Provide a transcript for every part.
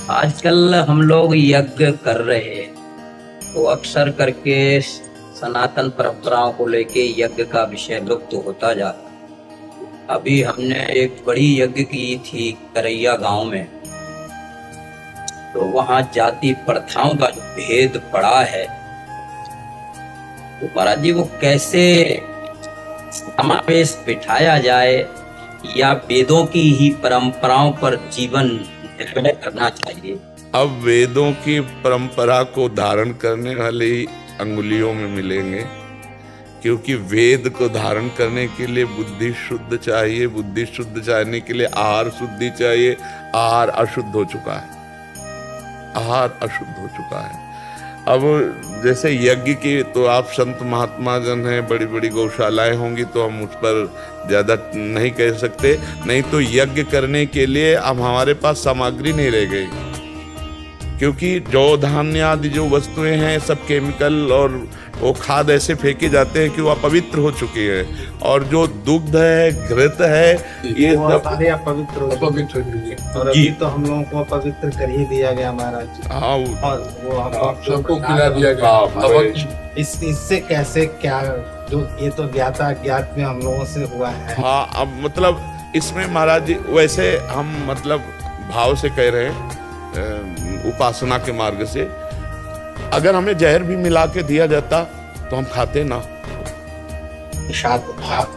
आजकल हम लोग यज्ञ कर रहे हैं तो अक्सर करके सनातन परंपराओं को लेके यज्ञ का विषय लुप्त होता जा रहा है। अभी हमने एक बड़ी यज्ञ की थी करैया गांव में, तो वहां जाति प्रथाओं का जो भेद पड़ा है, तो महाराज जी वो कैसे समावेश बिठाया जाए या वेदों की ही परंपराओं पर जीवन निर्णय करना चाहिए। अब वेदों की परंपरा को धारण करने वाले ही अंगुलियों में मिलेंगे, क्योंकि वेद को धारण करने के लिए बुद्धि शुद्ध चाहिए, बुद्धि शुद्ध चाहने के लिए आहार शुद्धि चाहिए। आहार अशुद्ध हो चुका है, आहार अशुद्ध हो चुका है। अब जैसे यज्ञ की तो आप संत महात्मा जन हैं, बड़ी बड़ी गौशालाएं होंगी तो हम उस पर ज्यादा नहीं कह सकते। नहीं तो यज्ञ करने के लिए अब हमारे पास सामग्री नहीं रह गई, क्योंकि जौ धान्य आदि जो वस्तुएं हैं सब केमिकल और वो खाद ऐसे फेंके जाते हैं कि वो अपवित्र हो चुकी है। और जो दुग्ध है, घृत है, ये सब सारे अपवित्र हो चुके हैं। और अभी तो हम लोगों को अपवित्र कर ही दिया गया महाराज। हाँ, और वो आप सबको खिला दिया गया। इससे कैसे क्या, जो ये तो ज्ञात में हम लोगों से हुआ है। हाँ, अब मतलब इसमें महाराज जी वैसे हम मतलब भाव से कह रहे हैं, उपासना के मार्ग से। अगर हमें जहर भी मिला के दिया जाता तो हम खाते ना, प्रसाद।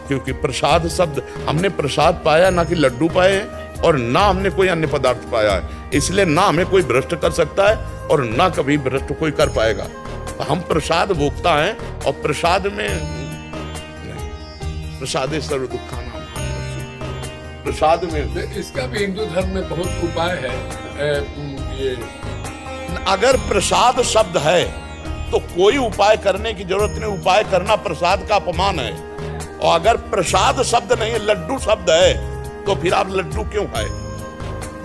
क्योंकि प्रसाद शब्द हमने प्रसाद पाया, ना कि लड्डू पाए हैं, और ना हमने कोई अन्य पदार्थ पाया है। इसलिए ना हमें कोई भ्रष्ट कर सकता है और ना कभी भ्रष्ट कोई कर पाएगा। तो हम प्रसाद भोगता है, और प्रसाद में प्रसादे सर्व दुखानां, प्रसाद में इसका भी हिंदू धर्म में बहुत उपाय है। ये अगर प्रसाद शब्द है तो कोई उपाय करने की जरूरत नहीं। उपाय करना प्रसाद का अपमान है। और अगर प्रसाद शब्द नहीं है, लड्डू शब्द है, तो फिर आप लड्डू क्यों खाए?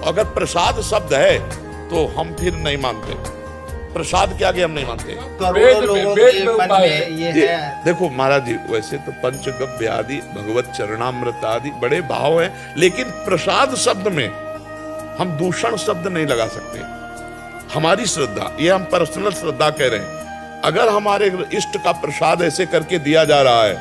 अगर प्रसाद शब्द है तो हम फिर नहीं मानते, प्रसाद के आगे हम नहीं मानते। करोड़ों लोगों के मन में ये है। देखो महाराज जी, वैसे तो पंचगव्य आदि, भगवत चरणामृत आदि बड़े भाव हैं, लेकिन प्रसाद शब्द में हम दूषण शब्द नहीं लगा सकते। हमारी श्रद्धा, ये हम पर्सनल श्रद्धा कह रहे हैं। अगर हमारे इष्ट का प्रसाद ऐसे करके दिया जा रहा है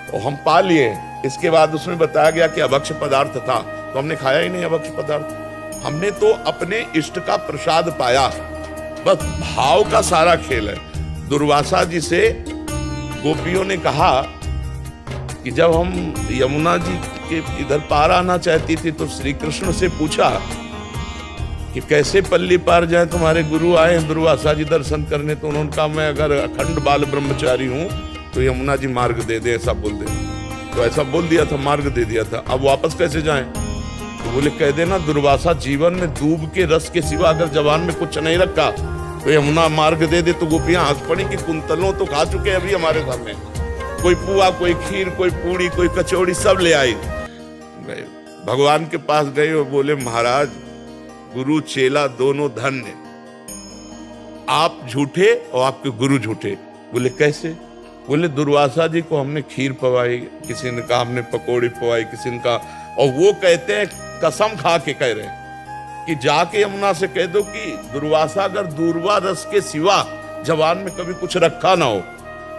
तो हम पा लिए, इसके बाद उसमें बताया गया कि अभक्ष्य पदार्थ था, तो हमने खाया ही नहीं अभक्ष्य पदार्थ। हमने तो अपने इष्ट का प्रसाद पाया। बस भाव का सारा खेल है। दुर्वासा जी से गोपियों ने कहा कि जब हम यमुना जी के इधर पार आना चाहती थी तो श्री कृष्ण से पूछा कि कैसे पल्ली पार जाए, तुम्हारे गुरु आए दुर्वासा जी दर्शन करने। तो उन्होंने कहा मैं अगर अखंड बाल ब्रह्मचारी हूँ तो यमुना जी मार्ग दे दे, ऐसा बोल दे। तो ऐसा बोल दिया था, मार्ग दे दिया था। अब वापस कैसे जाएं? तो बोले कह देना दुर्वासा जीवन में दूब के रस के सिवा अगर जवान में कुछ नहीं रखा तो यमुना मार्ग दे दे। तो गोपियां हंस पड़ी कि कुंतलों तो खा चुके अभी हमारे सामने, कोई पुआ, कोई खीर, कोई पूड़ी, कोई कचौड़ी, सब ले आई। भगवान के पास गए और बोले महाराज गुरु चेला दोनों धन्य, आप झूठे और आपके गुरु झूठे। बोले कैसे? बोले दुर्वासा जी को हमने खीर पवाई, किसी ने कहा हमने पकौड़ी पवाई, किसी ने कहा, और वो कहते हैं कसम खा के कह रहे हैं कि जाके यमुना से कह दो कि दुर्वासा अगर दूरवा रस के सिवा जवान में कभी कुछ रखा ना हो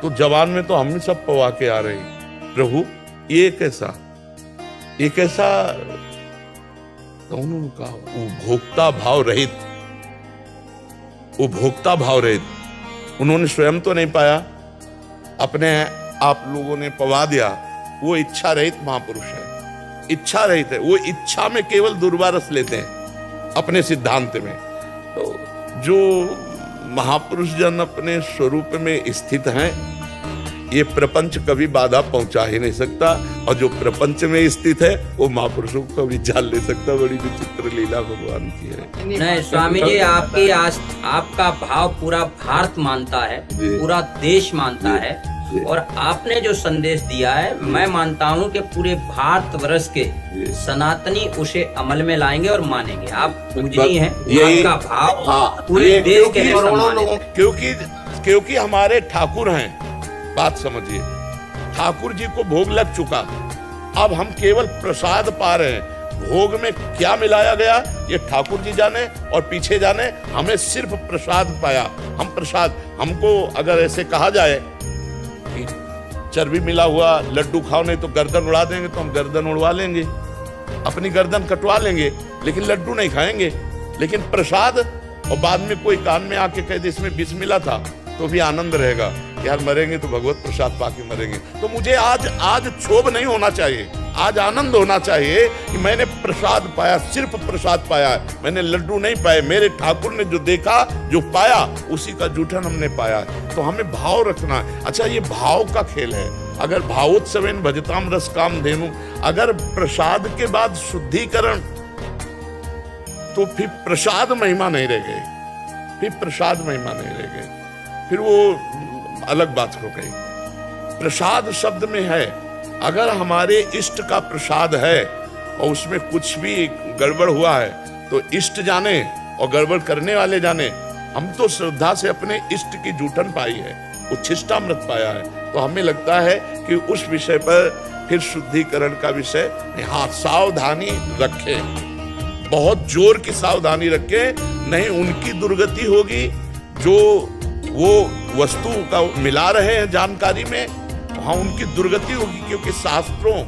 तो जवान में तो हम ही सब पवा के आ रहे हैं। प्रभु ये कैसा उन्होंने कहा उपभोक्ता भाव रहित, उपभोक्ता भाव रहित। उन्होंने स्वयं तो नहीं पाया, अपने आप लोगों ने पवा दिया। वो इच्छा रहित महापुरुष है, इच्छा रहित है। वो इच्छा में केवल दुर्वा रस लेते हैं अपने सिद्धांत में। तो जो महापुरुष जन अपने स्वरूप में स्थित हैं, ये प्रपंच कभी बाधा पहुंचा ही नहीं सकता। और जो प्रपंच में स्थित है वो महापुरुषों को कभी जान ले सकता। बड़ी विचित्र लीला भगवान की है। नहीं स्वामी जी, आपका भाव पूरा भारत मानता है, पूरा देश मानता है, और आपने जो संदेश दिया है, मैं मानता हूँ कि पूरे भारतवर्ष के सनातनी उसे अमल में लाएंगे और मानेंगे। आप पूजनीय हैं, आपका भाव पूरे देश के लोग, क्योंकि हमारे ठाकुर हैं। बात समझिए, ठाकुर जी को भोग लग चुका, अब हम केवल प्रसाद पा रहे हैं। भोग में क्या मिलाया गया ये ठाकुर जी जाने और पीछे जाने। हमें सिर्फ प्रसाद पाया। हम प्रसाद, हमको अगर ऐसे कहा जाए कि चर्बी मिला हुआ लड्डू खाओ नहीं तो गर्दन उड़ा देंगे, तो हम गर्दन उड़वा लेंगे, अपनी गर्दन कटवा लेंगे, लेकिन लड्डू नहीं खाएंगे। लेकिन प्रसाद, और बाद में कोई कान में आके कह दे इसमें विष मिला था, तो भी आनंद रहेगा, यार मरेंगे तो भगवत प्रसाद पाके मरेंगे। तो मुझे आज क्षोभ नहीं होना चाहिए, आज आनंद होना चाहिए कि मैंने प्रसाद पाया, सिर्फ प्रसाद पाया है, मैंने लड्डू नहीं पाए। मेरे ठाकुर ने जो देखा, जो पाया, उसी का जूठन हमने पाया है। तो हमें भाव रखना है। अच्छा, ये भाव का खेल है। अगर भावोत्सवेन भजताम रस काम धेनु, अगर प्रसाद के बाद शुद्धिकरण, तो फिर प्रसाद महिमा नहीं रह गई, फिर प्रसाद महिमा नहीं रह गई, फिर वो अलग बात हो गई। प्रसाद शब्द में है, अगर हमारे इष्ट का प्रसाद है और उसमें कुछ भी गड़बड़ हुआ है तो इष्ट जाने और गड़बड़ करने वाले जाने। हम तो श्रद्धा से अपने इष्ट की जूठन पाई है, उच्छिष्टामृत पाया है, तो हमें लगता है कि उस विषय पर फिर शुद्धिकरण का विषय, हाँ, सावधानी रखें, बहुत जोर की सावधानी रखें, नहीं उनकी दुर्गति होगी जो वो वस्तु का मिला रहे हैं जानकारी में, वहां उनकी दुर्गति होगी। क्योंकि शास्त्रों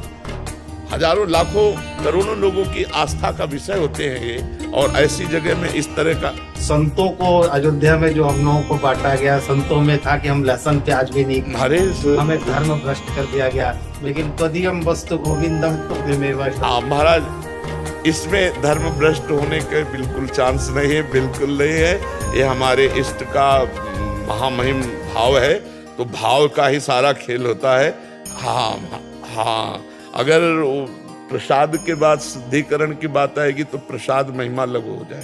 हजारों लाखों करोड़ों लोगों की आस्था का विषय होते हैं ये, और ऐसी जगह में इस तरह का। संतों को अयोध्या में जो हम लोगों को बांटा गया, संतों में था कि हम लहसुन प्याज भी नहीं खाते, हमें धर्म भ्रष्ट कर दिया गया। लेकिन तदीयम वस्तु गोविंदम तुभ्यमेव। हाँ महाराज, इसमें धर्म भ्रष्ट होने के बिल्कुल चांस नहीं है, बिल्कुल नहीं है। ये हमारे इष्ट का महामहिम भाव है, तो भाव का ही सारा खेल होता है। हाँ हाँ, अगर प्रसाद के बाद शुद्धिकरण की बात आएगी तो प्रसाद महिमा लघु हो जाए।